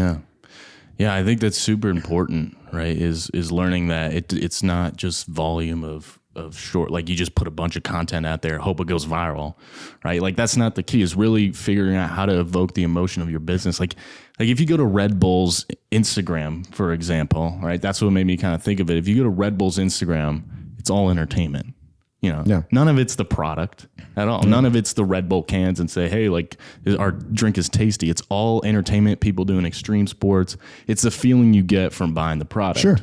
Yeah. Yeah, I think that's super important, right? Is learning that it's not just volume of short, like you just put a bunch of content out there, hope it goes viral, right? Like that's not the key. Is really figuring out how to evoke the emotion of your business. Like if you go to Red Bull's Instagram, for example, right? That's what made me kind of think of it. If you go to Red Bull's Instagram, it's all entertainment. None of it's the product at all. None of it's the Red Bull cans and say, hey, like our drink is tasty. It's all entertainment, people doing extreme sports. It's the feeling you get from buying the product. Sure.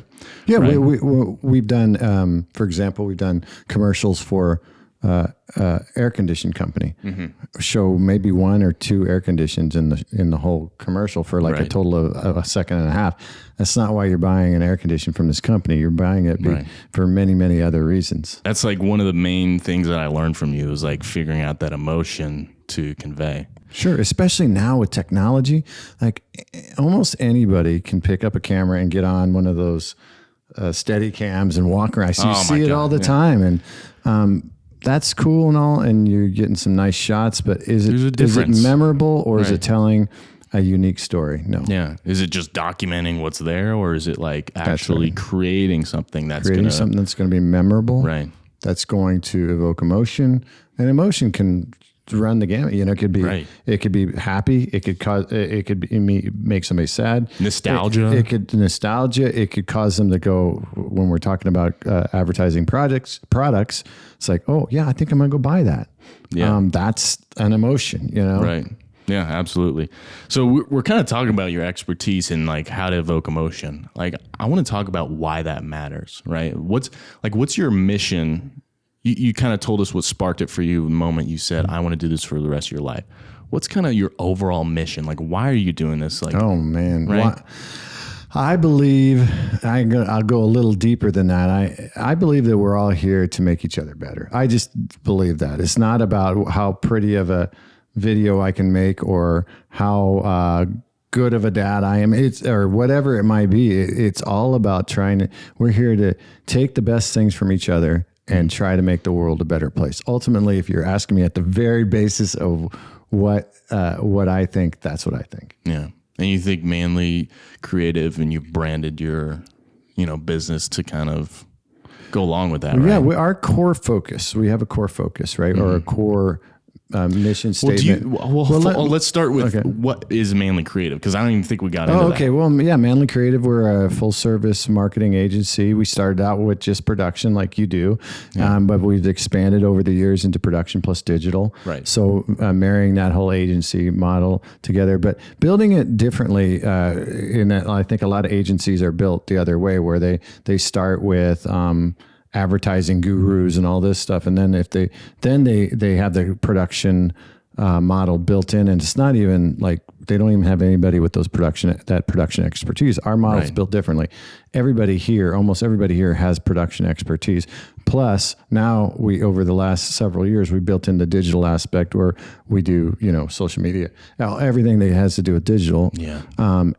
Yeah. Right? We've done, for example, we've done commercials for air conditioning company. Show maybe 1 or 2 air conditions in the whole commercial for like a total of a second and a half. That's not why you're buying an air conditioner from this company. You're buying it for many, many other reasons. That's like one of the main things that I learned from you is like figuring out that emotion to convey. Sure. Especially now with technology, like almost anybody can pick up a camera and get on one of those steady cams and walk around. So you see it all the time. And, that's cool and all, and you're getting some nice shots, but is it memorable or is it telling a unique story? No. Yeah. Is it just documenting what's there, or is it like actually creating something that's going to be memorable? Right. That's going to evoke emotion, and emotion can run the gamut. It could be it could be happy. It could make somebody sad. Nostalgia. It could cause them to go, when we're talking about advertising products. It's like, oh yeah, I think I'm gonna go buy that. Yeah. That's an emotion. Right. Yeah, absolutely. So we're kind of talking about your expertise in like how to evoke emotion. Like I want to talk about why that matters. Right. What's your mission? You kind of told us what sparked it for you the moment you said, I want to do this for the rest of your life. What's kind of your overall mission? Like, why are you doing this? Like, oh man, right? I believe I'll go a little deeper than that. I believe that we're all here to make each other better. I just believe that it's not about how pretty of a video I can make or how good of a dad I am. Or whatever it might be. It's all about we're here to take the best things from each other and try to make the world a better place. Ultimately, if you're asking me at the very basis of what I think, that's what I think. Yeah. And you think Manly Creative, and you've branded your, business to kind of go along with that, right? Yeah, our core focus, we have a core focus, right? Or a core mission statement. Let's start with what is Manly Creative, because I don't even think we got into that. Okay. Well, yeah, Manly Creative, we're a full service marketing agency. We started out with just production like you do, but we've expanded over the years into production plus digital. Right. So marrying that whole agency model together, but building it differently. In that, I think a lot of agencies are built the other way, where they start with advertising gurus and all this stuff, and then if they have the production model built in, and it's not even like they don't even have anybody with that production expertise. Our model's built differently. Almost everybody here has production expertise. Plus, now over the last several years, we built in the digital aspect where we do, social media, everything that has to do with digital,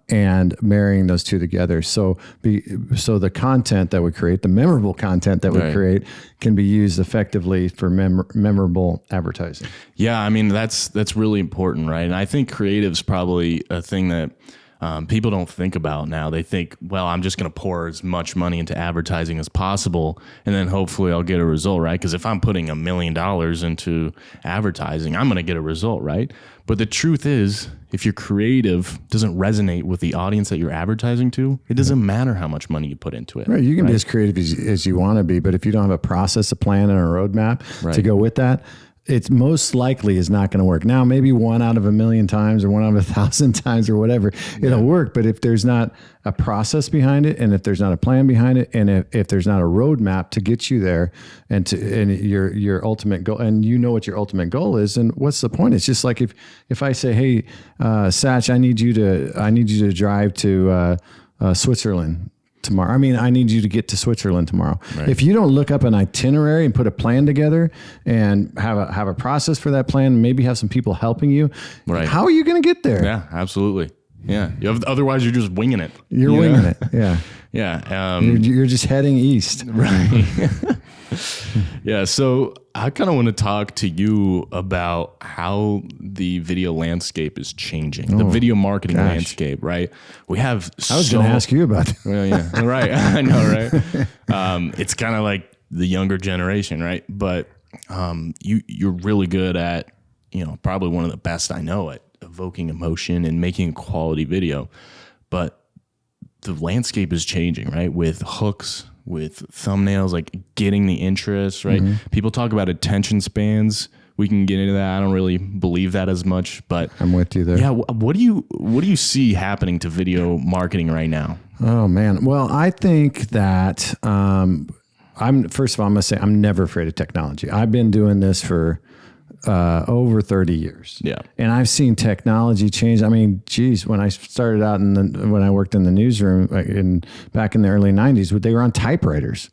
and marrying those two together. So the content that we create, the memorable content that we create, can be used effectively for memorable advertising. Yeah, I mean that's really important, right? And I think creative's probably a thing that people don't think about now. They think, well, I'm just going to pour as much money into advertising as possible, and then hopefully I'll get a result, right? Because if I'm putting $1 million into advertising, I'm going to get a result, right? But the truth is, if your creative doesn't resonate with the audience that you're advertising to, it doesn't matter how much money you put into it. Right. You can be as creative as you want to be, but if you don't have a process, a plan, and a roadmap to go with that, it's most likely is not going to work. Now, maybe 1 out of 1,000,000 times or 1 out of 1,000 times or whatever, it'll work. But if there's not a process behind it, and if there's not a plan behind it, and if there's not a roadmap to get you there, and your ultimate goal, and what your ultimate goal is, and what's the point? It's just like if I say, hey, Satch, I need you to drive to Switzerland tomorrow. I mean, I need you to get to Switzerland tomorrow. Right. If you don't look up an itinerary and put a plan together and have a process for that plan, maybe have some people helping you, how are you going to get there? Yeah, absolutely. Yeah. Otherwise, you're just winging it. You're winging it. Yeah. Yeah. You're just heading east. Right. Yeah, so I kind of want to talk to you about how the video landscape is changing, the video marketing landscape, right? We have I was going to ask you about that. Well, yeah, right. I know, right? It's kind of like the younger generation, right? But you're really good at, probably one of the best I know at evoking emotion and making a quality video. But the landscape is changing, right? With hooks, with thumbnails, like getting the interest, right? People talk about attention spans. We can get into that. I don't really believe that as much, but I'm with you there. Yeah. What do you see happening to video marketing right now? Oh man. Well, I think that, first of all, I'm going to say I'm never afraid of technology. I've been doing this for over 30 years. Yeah. And I've seen technology change. I mean, geez, when I started out when I worked in the newsroom back in the early 90s, they were on typewriters.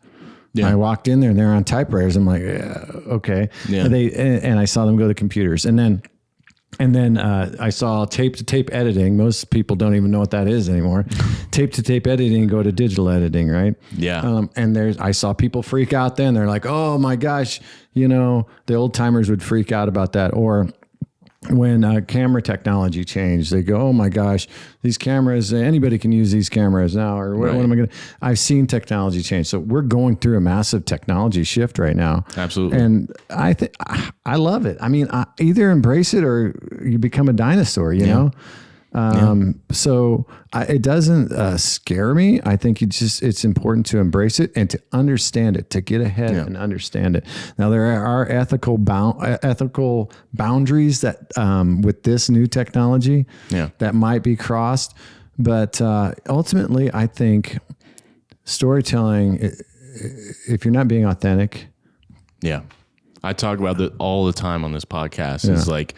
Yeah. I walked in there and they're on typewriters. I'm like, okay. Yeah. And I saw them go to computers. And then I saw tape-to-tape editing. Most people don't even know what that is anymore. Tape-to-tape editing, go to digital editing, right? Yeah. And I saw people freak out then. They're like, oh my gosh, the old timers would freak out about that. Or when camera technology changed, they go, oh my gosh, these cameras, anybody can use these cameras now. Or what am I going to? I've seen technology change. So we're going through a massive technology shift right now. Absolutely. And I think I love it. I mean, either embrace it or you become a dinosaur, you know? So it doesn't scare me. I think it's important to embrace it and to understand it, to get ahead and understand it. Now there are ethical boundaries that with this new technology that might be crossed, but ultimately I think storytelling, if you're not being authentic. Yeah. I talk about that all the time on this podcast. It's like,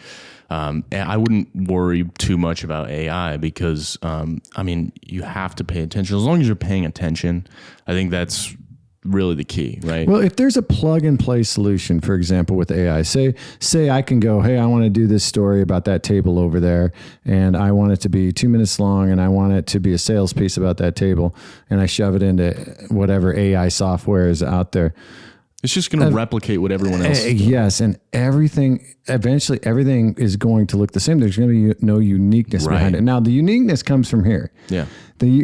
I wouldn't worry too much about AI because, you have to pay attention. As long as you're paying attention, I think that's really the key, right? Well, if there's a plug and play solution, for example, with AI, say I can go, hey, I want to do this story about that table over there, and I want it to be 2 minutes long, and I want it to be a sales piece about that table, and I shove it into whatever AI software is out there. It's just going to replicate what everyone else is doing. Yes, and eventually everything is going to look the same. There's going to be no uniqueness behind it. Now, the uniqueness comes from here. Yeah.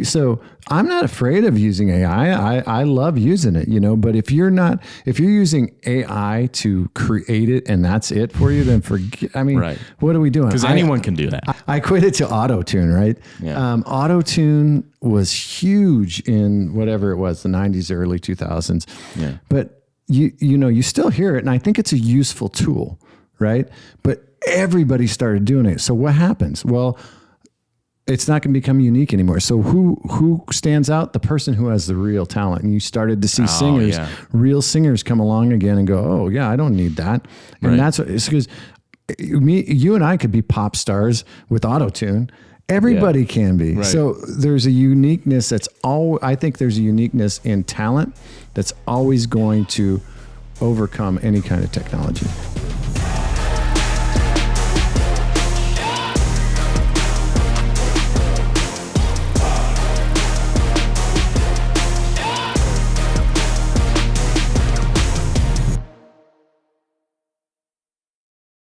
So I'm not afraid of using AI. I love using it, but if you're using AI to create it and that's it for you, then what are we doing? Because anyone can do that. I quit it to auto-tune, right? Yeah. Auto-tune was huge in whatever it was, the 90s, early 2000s. Yeah. But you still hear it, and I think it's a useful tool, right? But everybody started doing it. So what happens? Well, it's not going to become unique anymore. So who stands out? The person who has the real talent. And you started to see real singers come along again and go, oh yeah, I don't need that. And that's what it's because you and I could be pop stars with auto-tune. Everybody can be. Right. So there's a uniqueness I think there's a uniqueness in talent that's always going to overcome any kind of technology.